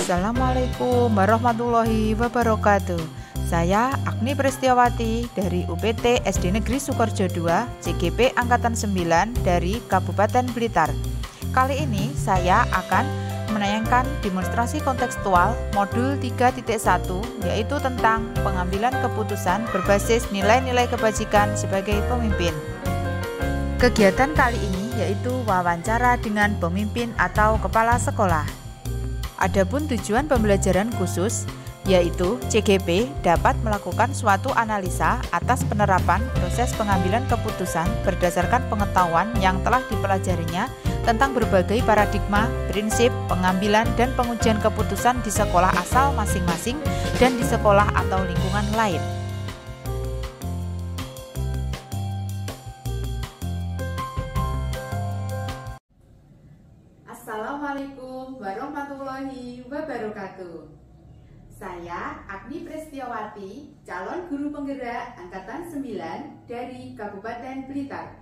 Assalamualaikum warahmatullahi wabarakatuh. Saya Agni Pristiawati dari UPT SD Negeri Sukoharjo II, CGP Angkatan 9 dari Kabupaten Blitar. Kali ini saya akan menayangkan demonstrasi kontekstual modul 3.1, yaitu tentang pengambilan keputusan berbasis nilai-nilai kebajikan sebagai pemimpin. Kegiatan kali ini yaitu wawancara dengan pemimpin atau kepala sekolah. Adapun tujuan pembelajaran khusus, yaitu CGP dapat melakukan suatu analisa atas penerapan proses pengambilan keputusan berdasarkan pengetahuan yang telah dipelajarinya tentang berbagai paradigma, prinsip, pengambilan dan pengujian keputusan di sekolah asal masing-masing dan di sekolah atau lingkungan lain. Assalamualaikum warahmatullahi wabarakatuh. Saya Agni Pristiawati, calon guru penggerak Angkatan 9 dari Kabupaten Blitar.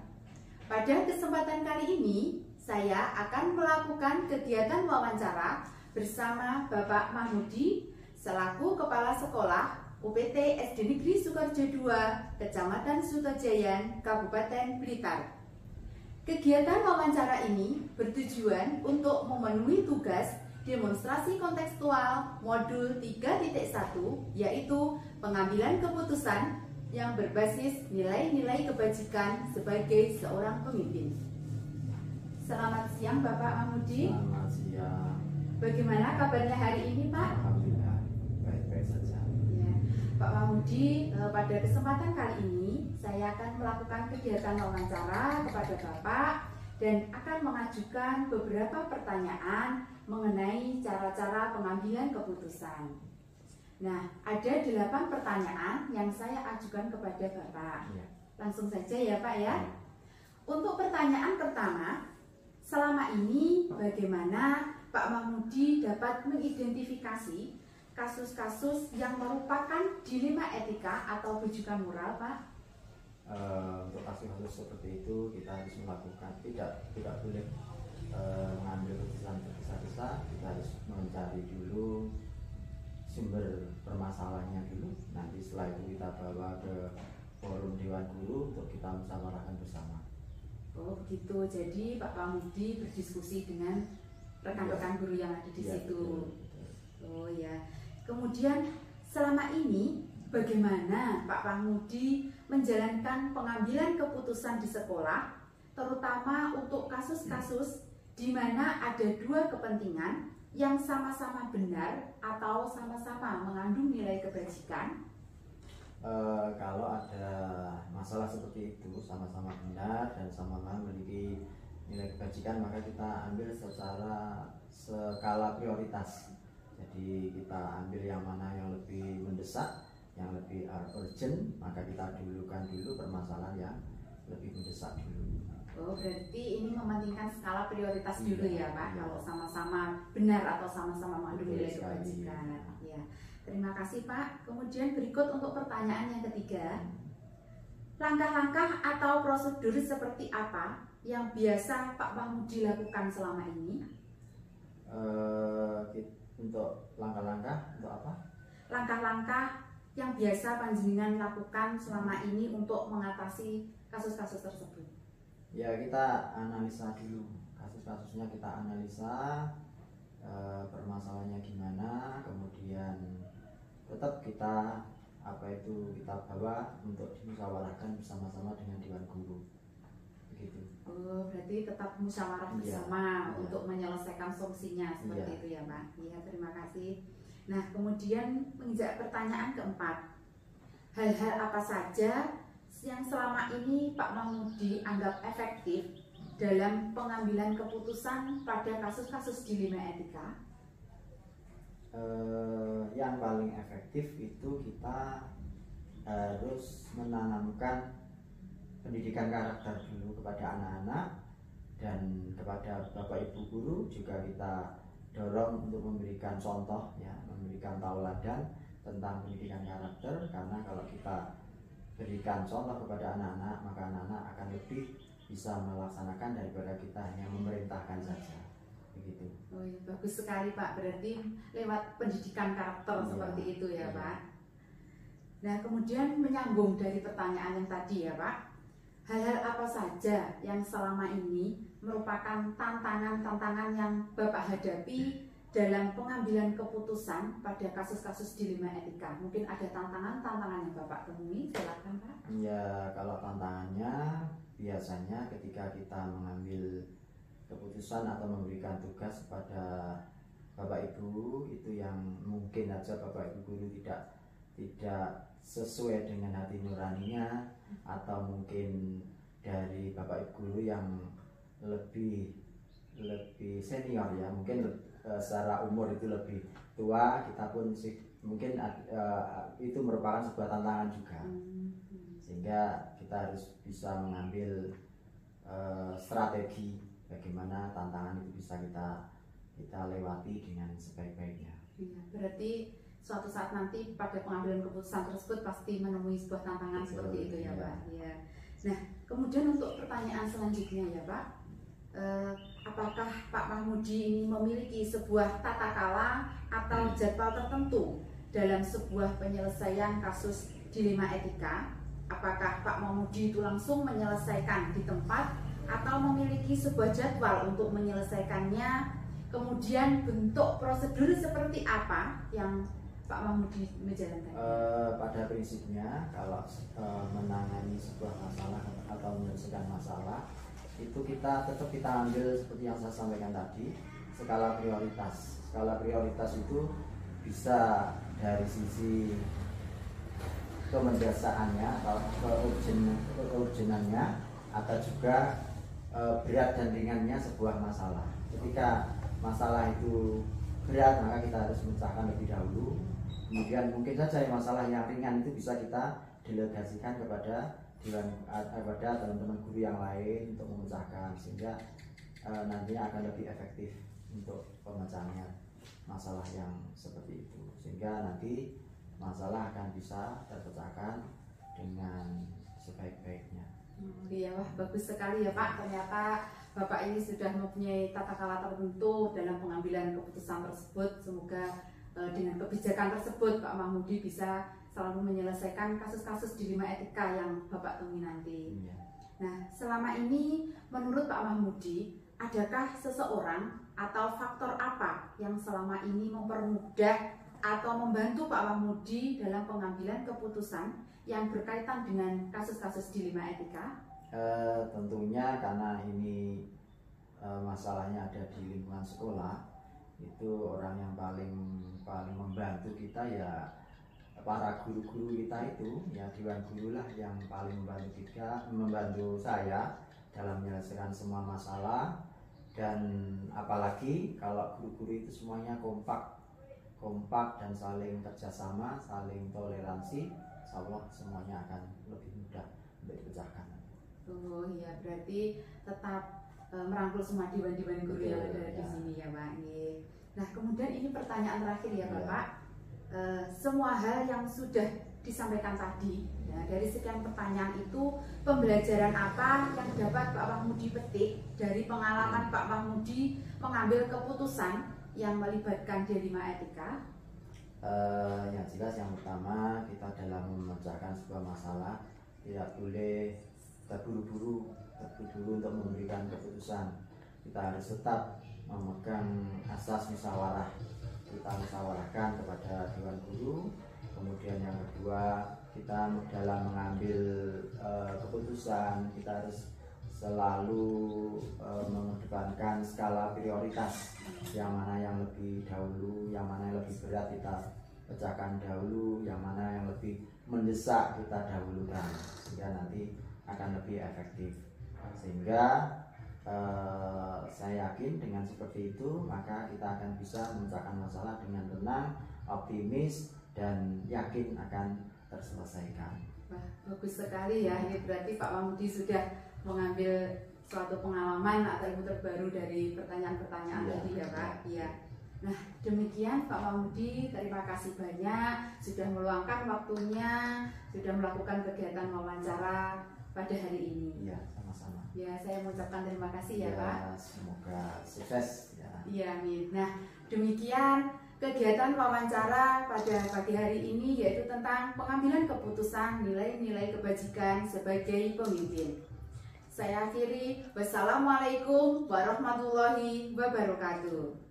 Pada kesempatan kali ini, saya akan melakukan kegiatan wawancara bersama Bapak Mahmudi selaku Kepala Sekolah UPT SD Negeri Sukoharjo II, Kecamatan Sutojayan, Kabupaten Blitar. Kegiatan wawancara ini bertujuan untuk memenuhi tugas demonstrasi kontekstual modul 3.1, yaitu pengambilan keputusan yang berbasis nilai-nilai kebajikan sebagai seorang pemimpin. Selamat siang Bapak Mahmudi. Selamat siang. Bagaimana kabarnya hari ini Pak? Alhamdulillah, baik-baik saja. Ya, Pak Mahmudi, pada kesempatan kali ini saya akan melakukan kegiatan wawancara kepada Bapak dan akan mengajukan beberapa pertanyaan mengenai cara-cara pengambilan keputusan. Nah, ada 8 pertanyaan yang saya ajukan kepada Bapak. Ya. Langsung saja ya Pak ya. Untuk pertanyaan pertama, selama ini bagaimana Pak Mahmudi dapat mengidentifikasi kasus-kasus yang merupakan dilema etika atau rujukan moral, Pak? Untuk kasus-kasus seperti itu kita harus melakukan tidak boleh mengambil keputusan tergesa-gesa. Kita harus mencari dulu sumber permasalahannya dulu. Nanti setelah itu kita bawa ke forum Dewan Guru untuk kita musyawarahkan bersama. Oh begitu. Jadi Pak Mahmudi berdiskusi dengan rekan-rekan guru yang ada di situ. Betul. Oh ya. Kemudian selama ini bagaimana Pak Mahmudi menjalankan pengambilan keputusan di sekolah, terutama untuk kasus-kasus di mana ada 2 kepentingan yang sama-sama benar atau sama-sama mengandung nilai kebajikan? Kalau ada masalah seperti itu sama-sama benar dan sama-sama memiliki nilai kebajikan, maka kita ambil secara skala prioritas. Jadi kita ambil yang mana yang lebih mendesak, yang lebih urgent, maka kita dulukan dulu permasalahan yang lebih mendesak dulu. Oh, berarti ini mementingkan skala prioritas dulu ya Pak, kalau sama-sama benar atau sama-sama mengandung nilai kebajikan. Ya, terima kasih Pak. Kemudian berikut untuk pertanyaan yang ketiga, langkah-langkah atau prosedur seperti apa yang biasa Pak Mahmudi lakukan selama ini? Untuk langkah-langkah untuk apa? Langkah-langkah yang biasa panjenengan lakukan selama ini untuk mengatasi kasus-kasus tersebut. Ya, kita analisa dulu kasus-kasusnya, kita analisa permasalahannya gimana, kemudian tetap kita kita bawa untuk dimusyawarahkan bersama-sama dengan Dewan Guru. Begitu. Oh, berarti tetap musyawarah bersama untuk menyelesaikan solusinya seperti itu ya Pak. Iya, terima kasih. Nah, kemudian menginjak pertanyaan keempat, hal-hal apa saja yang selama ini Pak Mahmudi anggap efektif dalam pengambilan keputusan pada kasus-kasus dilema etika? Yang paling efektif itu kita harus menanamkan pendidikan karakter dulu kepada anak-anak, dan kepada Bapak Ibu guru juga kita dorong untuk memberikan contoh, ya, memberikan tauladan tentang pendidikan karakter. Karena kalau kita berikan contoh kepada anak-anak, maka anak-anak akan lebih bisa melaksanakan daripada kita hanya memerintahkan saja. Begitu. Oh ya, bagus sekali Pak. Berarti lewat pendidikan karakter seperti itu ya Pak. Nah kemudian menyambung dari pertanyaan yang tadi ya Pak, hal-hal apa saja yang selama ini merupakan tantangan-tantangan yang Bapak hadapi dalam pengambilan keputusan pada kasus-kasus dilema etika? Mungkin ada tantangan-tantangan yang Bapak temui, silakan Pak. Ya, kalau tantangannya biasanya ketika kita mengambil keputusan atau memberikan tugas kepada Bapak Ibu, itu yang mungkin aja Bapak Ibu guru tidak sesuai dengan hati nuraninya, atau mungkin dari Bapak Ibu guru yang lebih senior ya, mungkin secara umur itu lebih tua, kita pun mungkin itu merupakan sebuah tantangan juga, sehingga kita harus bisa mengambil strategi bagaimana tantangan itu bisa kita lewati dengan sebaik-baiknya. Iya, berarti suatu saat nanti pada pengambilan keputusan tersebut pasti menemui sebuah tantangan seperti itu ya Pak. Ya. Nah, kemudian untuk pertanyaan selanjutnya ya Pak, apakah Pak Mahmudi ini memiliki sebuah tata kala atau jadwal tertentu dalam sebuah penyelesaian kasus dilema etika? Apakah Pak Mahmudi itu langsung menyelesaikan di tempat atau memiliki sebuah jadwal untuk menyelesaikannya? Kemudian bentuk prosedur seperti apa yang Pak Mahmudi menjalankan? Pada prinsipnya kalau menangani sebuah masalah atau menyelesaikan masalah itu kita ambil seperti yang saya sampaikan tadi, skala prioritas. Skala prioritas itu bisa dari sisi kemendesaannya atau keurgenannya, atau juga berat dan ringannya sebuah masalah. Ketika masalah itu berat, maka kita harus memecahkan lebih dahulu. Kemudian mungkin saja masalah yang ringan itu bisa kita delegasikan kepada teman-teman guru yang lain untuk memecahkan, sehingga nantinya akan lebih efektif untuk pemecahannya masalah yang seperti itu, sehingga nanti masalah akan bisa terpecahkan dengan sebaik-baiknya. Iya, wah bagus sekali ya Pak. Ternyata Bapak ini sudah mempunyai tata kala tertentu dalam pengambilan keputusan tersebut. Semoga dengan kebijakan tersebut Pak Mahmudi bisa selalu menyelesaikan kasus-kasus dilema etika yang Bapak temui nanti. Iya. Nah, selama ini menurut Pak Mahmudi, adakah seseorang atau faktor apa yang selama ini mempermudah atau membantu Pak Mahmudi dalam pengambilan keputusan yang berkaitan dengan kasus-kasus dilema etika? Tentunya karena ini masalahnya ada di lingkungan sekolah, itu orang yang paling membantu kita ya para guru-guru kita itu, ya dewan guru lah yang paling membantu saya dalam menyelesaikan semua masalah. Dan apalagi kalau guru-guru itu semuanya kompak dan saling kerjasama, saling toleransi, insya Allah semuanya akan lebih mudah untuk dipecahkan. Oh iya, berarti tetap merangkul semua dewan-dewan guru yang ada di sini ya Pak. Nah kemudian ini pertanyaan terakhir ya Bapak. Semua hal yang sudah disampaikan tadi, ya, dari sekian pertanyaan itu, pembelajaran apa yang dapat Pak Mahmudi petik dari pengalaman Pak Mahmudi mengambil keputusan yang melibatkan dilema etika? Yang jelas yang pertama, kita dalam memecahkan sebuah masalah tidak boleh terburu-buru untuk memberikan keputusan. Kita harus tetap memegang asas musyawarah. Kita musyawarahkan kepada dewan guru. Kemudian yang kedua, kita dalam mengambil keputusan kita harus selalu mengedepankan skala prioritas, yang mana yang lebih dahulu, yang mana yang lebih berat kita pecahkan dahulu, yang mana yang lebih mendesak kita dahulukan, sehingga nanti akan lebih efektif. Sehingga saya yakin dengan seperti itu maka kita akan bisa memecahkan masalah dengan tenang, optimis, dan yakin akan terselesaikan. Wah, bagus sekali ya. Ini berarti Pak Mahmudi sudah mengambil suatu pengalaman atau ilmu terbaru dari pertanyaan-pertanyaan tadi ya Pak. Iya. Nah demikian Pak Mahmudi, terima kasih banyak sudah meluangkan waktunya, sudah melakukan kegiatan wawancara pada hari ini. Iya, sama-sama. Ya, saya mengucapkan terima kasih ya, Pak. Semoga sukses ya. Iya, amin. Nah, demikian kegiatan wawancara pada pagi hari ini, yaitu tentang pengambilan keputusan nilai-nilai kebajikan sebagai pemimpin. Saya akhiri, wassalamualaikum warahmatullahi wabarakatuh.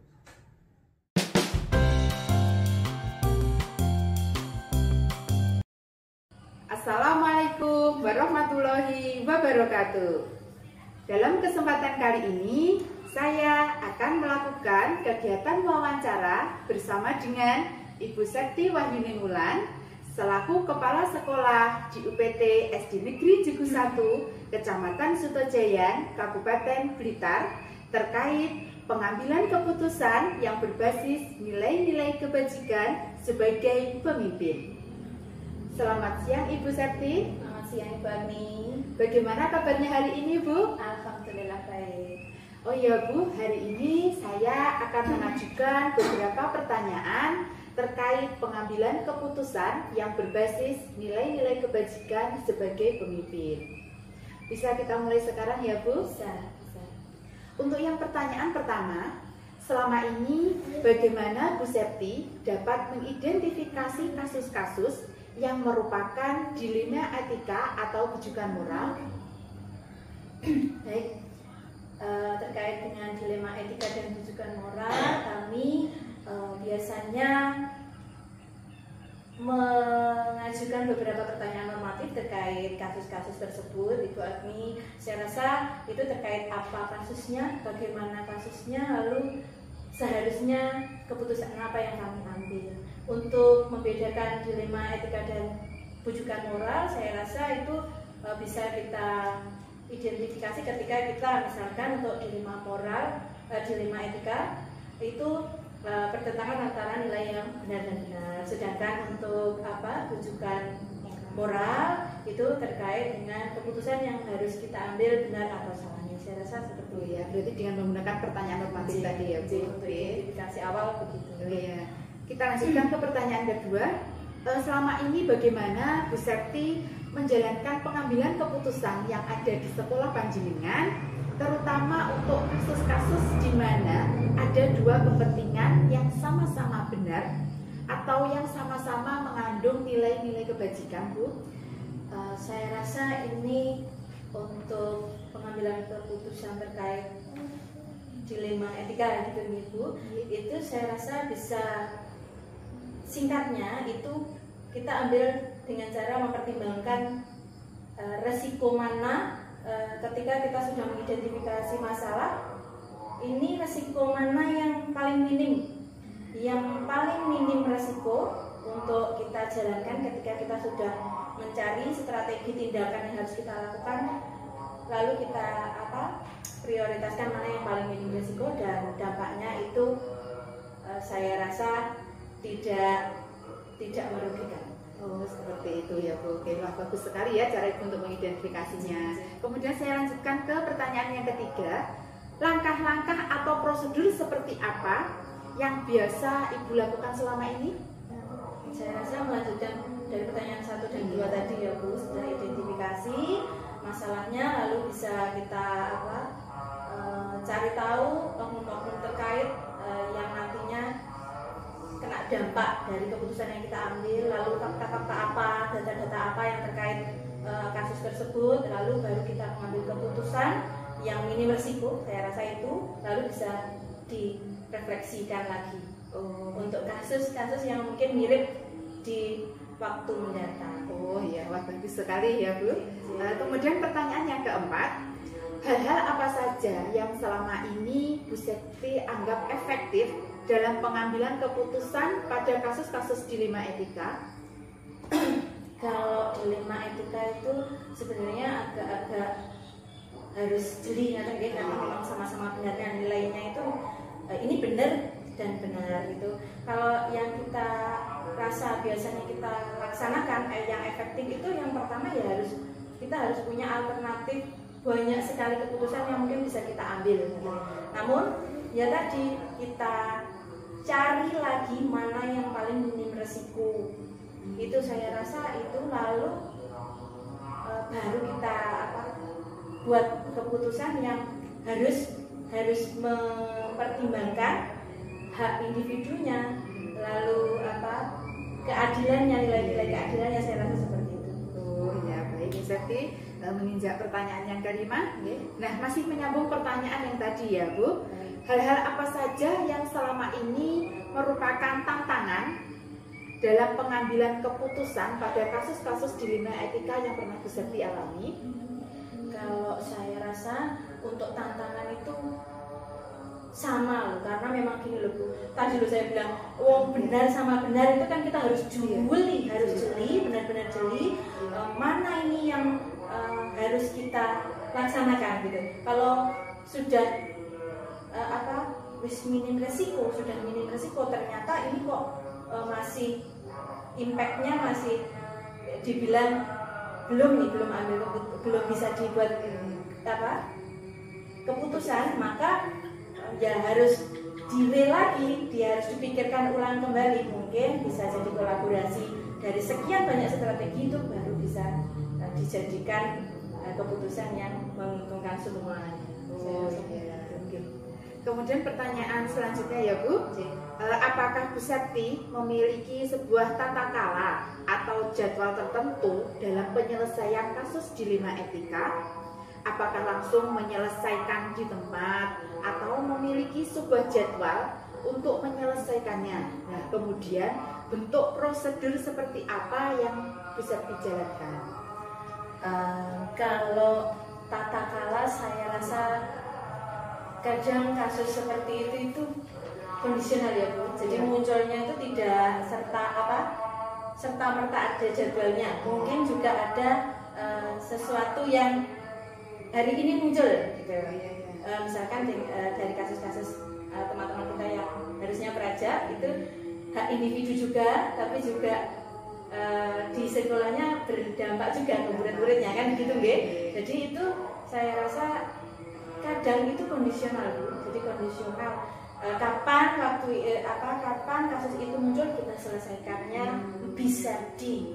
Assalamualaikum warahmatullahi wabarakatuh. Dalam kesempatan kali ini, saya akan melakukan kegiatan wawancara bersama dengan Ibu Septi Wahyuni Wulan selaku Kepala Sekolah di UPT SD Negeri Jugu 1, Kecamatan Sutojayan, Kabupaten Blitar, terkait pengambilan keputusan yang berbasis nilai-nilai kebajikan sebagai pemimpin. Selamat siang Ibu Septi. Selamat siang Ibu Agni. Bagaimana kabarnya hari ini Bu? Alhamdulillah baik. Oh iya Bu, hari ini saya akan mengajukan beberapa pertanyaan terkait pengambilan keputusan yang berbasis nilai-nilai kebajikan sebagai pemimpin. Bisa kita mulai sekarang ya Bu? Bisa. Untuk yang pertanyaan pertama, selama ini bagaimana Bu Septi dapat mengidentifikasi kasus-kasus yang merupakan dilema etika atau rujukan moral? Baik, terkait dengan dilema etika dan rujukan moral, kami biasanya mengajukan beberapa pertanyaan normatif terkait kasus-kasus tersebut. Ibu Agni, saya rasa itu terkait apa kasusnya, bagaimana kasusnya, lalu seharusnya keputusan apa yang kami ambil. Untuk membedakan dilema etika dan rujukan moral, saya rasa itu bisa kita identifikasi ketika kita misalkan untuk dilema moral, dilema etika itu pertentangan antara nilai yang benar dan benar. Sedangkan untuk rujukan moral itu terkait dengan keputusan yang harus kita ambil benar atau salahnya. Saya rasa seperti itu. Ya, berarti dengan menggunakan pertanyaan normatif tadi ya Bu. Untuk identifikasi awal begitu. Ya. Kita lanjutkan ke pertanyaan kedua. Selama ini bagaimana Bu Septi menjalankan pengambilan keputusan yang ada di sekolah panjenengan, terutama untuk kasus-kasus di mana ada dua kepentingan yang sama-sama benar atau yang sama-sama mengandung nilai-nilai kebajikan, Bu? Saya rasa ini untuk pengambilan keputusan terkait dilema etika gitu Ibu, itu saya rasa bisa singkatnya itu kita ambil dengan cara mempertimbangkan resiko mana ketika kita sudah mengidentifikasi masalah, ini resiko mana yang paling minim. Yang paling minim resiko untuk kita jalankan ketika kita sudah mencari strategi tindakan yang harus kita lakukan, lalu kita prioritaskan mana yang paling minim resiko dan dampaknya itu saya rasa tidak merugikan. Oh, seperti itu ya Bu. Oke, wah, bagus sekali ya cara Ibu untuk mengidentifikasinya. Kemudian saya lanjutkan ke pertanyaan yang ketiga. Langkah-langkah atau prosedur seperti apa yang biasa Ibu lakukan selama ini? Saya rasa melanjutkan dari pertanyaan 1 dan 2 tadi ya Bu, setelah identifikasi masalahnya lalu bisa kita cari tahu oknum-oknum terkait yang nantinya kena dampak dari keputusan yang kita ambil, lalu fakta-fakta apa, data-data apa yang terkait kasus tersebut, lalu baru kita mengambil keputusan yang minim resiko. Saya rasa itu lalu bisa direfleksikan lagi untuk kasus-kasus yang mungkin mirip di waktu mendatang. Oh iya, wah bagus sekali ya Bu. Kemudian pertanyaan yang keempat, hal-hal apa saja yang selama ini Bu Septi anggap efektif dalam pengambilan keputusan pada kasus-kasus dilema etika? Kalau dilema etika itu sebenarnya agak-agak harus jeli karena memang sama-sama benarnya nilainya itu ini benar dan benar gitu. Kalau yang kita rasa biasanya kita laksanakan yang efektif itu yang pertama ya kita harus punya alternatif, banyak sekali keputusan yang mungkin bisa kita ambil gitu. Namun ya tadi kita cari lagi mana yang paling minim resiko. Itu saya rasa itu lalu baru kita buat keputusan yang harus mempertimbangkan hak individunya, lalu keadilannya, nilai-nilai keadilannya, saya rasa seperti itu. Oh ya, baik Bu Septi, menginjak pertanyaan yang kelima. Nah, masih menyambung pertanyaan yang tadi ya Bu. Hal-hal apa saja yang selama ini merupakan tantangan dalam pengambilan keputusan pada kasus-kasus dilema etika yang pernah Bu Septi alami? Kalau saya rasa untuk tantangan itu sama loh, karena memang gini loh Bu, tadi loh saya bilang benar sama benar itu kan kita harus jeli, benar-benar jeli mana ini yang harus kita laksanakan gitu. Kalau sudah minim resiko, ternyata ini kok masih impactnya masih dibilang belum bisa dibuat keputusan, maka ya harus dia harus dipikirkan ulang kembali, mungkin bisa jadi kolaborasi dari sekian banyak strategi itu baru bisa dijadikan keputusan yang menguntungkan semuanya. Kemudian pertanyaan selanjutnya ya Bu, apakah Bu Septi memiliki sebuah tata cara atau jadwal tertentu dalam penyelesaian kasus dilema etika? Apakah langsung menyelesaikan di tempat atau memiliki sebuah jadwal untuk menyelesaikannya? Nah, kemudian bentuk prosedur seperti apa yang bisa dijalankan? Kalau tata cara saya rasa kadang kasus seperti itu kondisional ya Bu. Jadi munculnya itu tidak serta merta ada jadwalnya. Mungkin juga ada sesuatu yang hari ini muncul gitu. Misalkan dari kasus-kasus teman-teman kita yang harusnya peraja itu hak individu juga, tapi juga di sekolahnya berdampak juga ke murid-muridnya kan begitu nggih. Jadi itu saya rasa kadang itu kondisional Bu. Jadi kondisional kapan kasus itu muncul kita selesaikannya, bisa di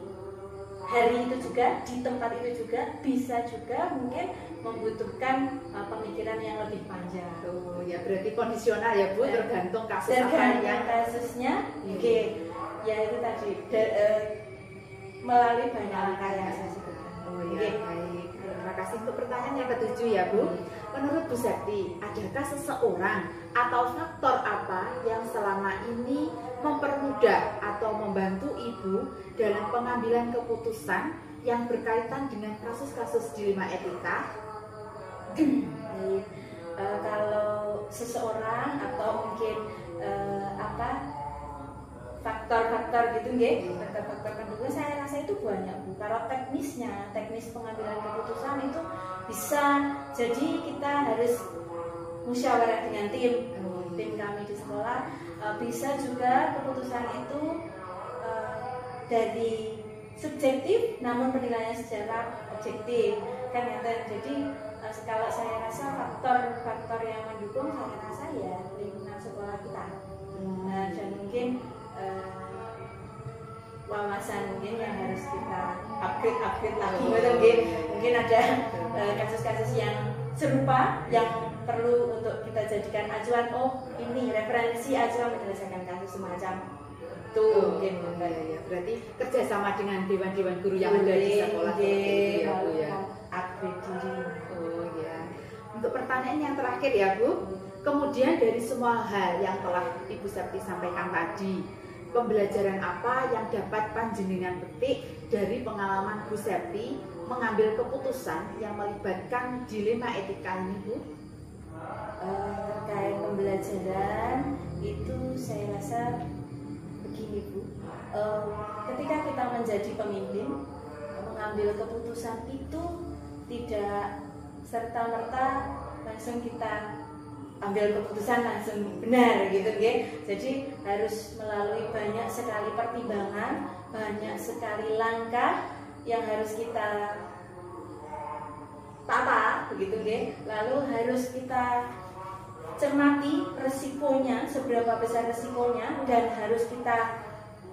hari itu juga, di tempat itu juga, bisa juga mungkin membutuhkan pemikiran yang lebih panjang. Oh ya, berarti kondisional ya Bu, tergantung kasus kasusnya. Oke. Ya itu tadi melalui banyak langkah yang saya sebutkan. Oh ya, baik. Terima kasih untuk pertanyaan yang ketujuh ya Bu. Menurut Bu Septi, adakah seseorang atau faktor apa yang selama ini mempermudah atau membantu Ibu dalam pengambilan keputusan yang berkaitan dengan kasus-kasus dilema etika? Kalau seseorang atau mungkin faktor-faktor gitu nggih, faktor-faktor pendukung saya rasa itu banyak Bu. Kalau teknis pengambilan keputusan itu bisa jadi kita harus musyawarah dengan tim kami di sekolah, bisa juga keputusan itu dari subjektif namun penilaiannya secara objektif kan ya. Jadi kalau saya rasa faktor-faktor yang mendukung saya rasa ya lingkungan sekolah kita dan mungkin wawasan mungkin yang harus kita upgrade lagi mungkin ada kasus-kasus yang serupa yang perlu untuk kita jadikan acuan, ini referensi acuan menyelesaikan kasus semacam itu mungkin ya. Berarti kerjasama dengan dewan-dewan guru yang ada di sekolah seperti itu ya Bu ya. Upgrade diri. Oh ya. Untuk pertanyaan yang terakhir ya Bu, kemudian dari semua hal yang telah Ibu Septi sampaikan tadi, pembelajaran apa yang dapat panjenengan petik dari pengalaman Bu Septi mengambil keputusan yang melibatkan dilema etika ini Bu? Terkait pembelajaran itu saya rasa begini Bu, ketika kita menjadi pemimpin, mengambil keputusan itu tidak serta-merta langsung kita ambil keputusan langsung benar gitu ya. Jadi harus melalui banyak sekali pertimbangan, banyak sekali langkah yang harus kita tata begitu ya. Lalu harus kita cermati resikonya, seberapa besar resikonya, dan harus kita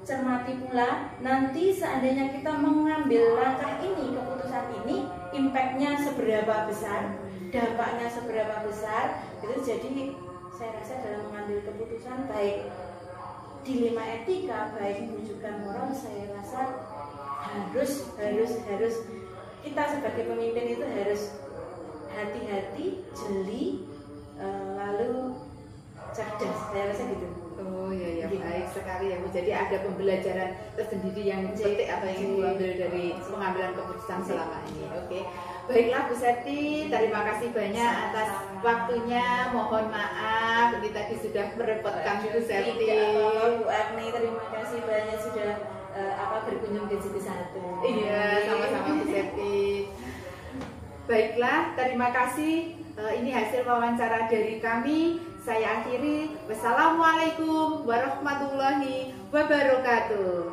cermati pula nanti seandainya kita mengambil langkah ini, keputusan ini, impactnya seberapa besar, dampaknya seberapa besar. Itu jadi saya rasa dalam mengambil keputusan baik dilema etika, baik rujukan moral, saya rasa harus kita sebagai pemimpin itu harus hati-hati, jeli, lalu cerdas. Saya rasa gitu. Oh iya ya, Gitu. baik sekali ya Bu. Jadi ada pembelajaran tersendiri yang dipetik atau yang Bu ambil dari pengambilan keputusan selama ini. Oke. Baiklah Bu Septi, terima kasih banyak atas waktunya. Mohon maaf ini tadi sudah merepotkan Bu Septi. Tidak apa-apa, Bu Agni, terima kasih banyak sudah berkunjung ke City 1. Iya, sama-sama Bu Septi. Baiklah, terima kasih. Ini hasil wawancara dari kami. Saya akhiri. Wassalamualaikum warahmatullahi wabarakatuh.